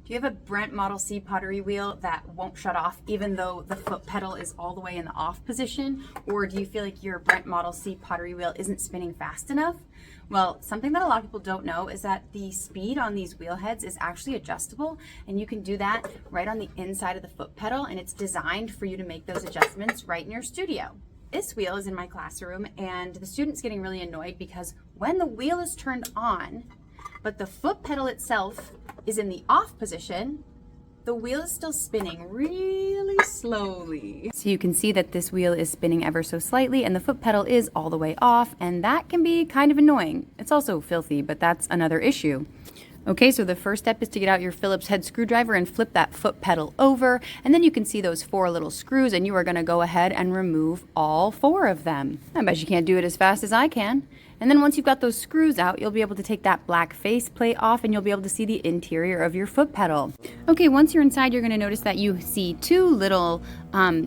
Do you have a Brent Model C pottery wheel that won't shut off even though the foot pedal is all the way in the off position? Or do you feel like your Brent Model C pottery wheel isn't spinning fast enough? Well, something that a lot of people don't know is that the speed on these wheel heads is actually adjustable, and you can do that right on the inside of the foot pedal, and it's designed for you to make those adjustments right in your studio. This wheel is in my classroom, and the student's getting really annoyed because when the wheel is turned on, but the foot pedal itself is in the off position, the wheel is still spinning really slowly. So you can see that this wheel is spinning ever so slightly and the foot pedal is all the way off, and that can be kind of annoying. It's also filthy, but that's another issue. Okay, so the first step is to get out your Phillips head screwdriver and flip that foot pedal over, and then you can see those 4 little screws, and you are going to go ahead and remove all 4 of them. I bet you can't do it as fast as I can. And then once you've got those screws out, you'll be able to take that black face plate off and you'll be able to see the interior of your foot pedal. Okay, once you're inside, you're going to notice that you see 2 little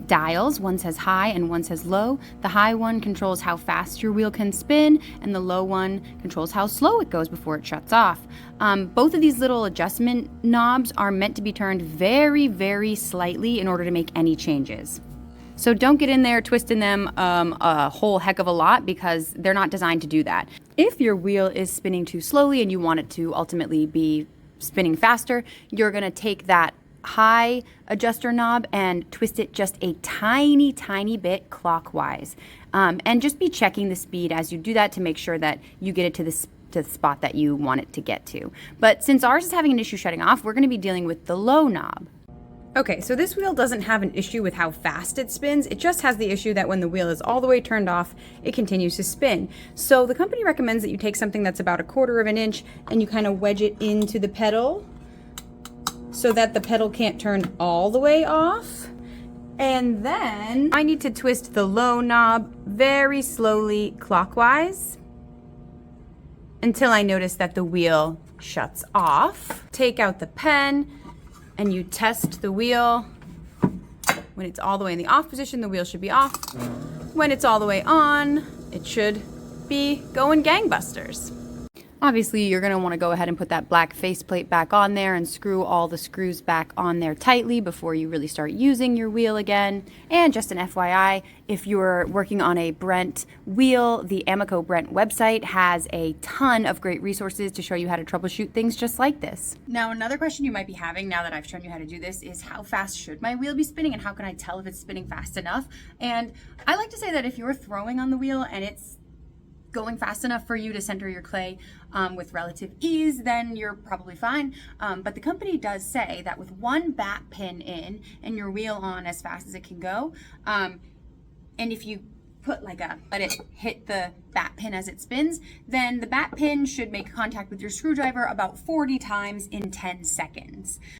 dials. One says high and one says low. The high one controls how fast your wheel can spin, and the low one controls how slow it goes before it shuts off. Both of these little adjustment knobs are meant to be turned very, very slightly in order to make any changes. So don't get in there twisting them a whole heck of a lot, because they're not designed to do that. If your wheel is spinning too slowly and you want it to ultimately be spinning faster, you're going to take that high adjuster knob and twist it just a tiny, tiny bit clockwise. And just be checking the speed as you do that to make sure that you get it to the spot that you want it to get to. But since ours is having an issue shutting off, we're going to be dealing with the low knob. Okay, so this wheel doesn't have an issue with how fast it spins. It just has the issue that when the wheel is all the way turned off, it continues to spin. So the company recommends that you take something that's about 1/4 of an inch and you kind of wedge it into the pedal so that the pedal can't turn all the way off. And then I need to twist the low knob very slowly clockwise until I notice that the wheel shuts off. Take out the pen and you test the wheel. When it's all the way in the off position, the wheel should be off. When it's all the way on, it should be going gangbusters. Obviously, you're going to want to go ahead and put that black faceplate back on there and screw all the screws back on there tightly before you really start using your wheel again. And just an FYI, if you're working on a Brent wheel, the Amico Brent website has a ton of great resources to show you how to troubleshoot things just like this. Now, another question you might be having now that I've shown you how to do this is, how fast should my wheel be spinning and how can I tell if it's spinning fast enough? And I like to say that if you're throwing on the wheel and it's going fast enough for you to center your clay with relative ease, then you're probably fine. But the company does say that with 1 bat pin in and your wheel on as fast as it can go, and if you put let it hit the bat pin as it spins, then the bat pin should make contact with your screwdriver about 40 times in 10 seconds.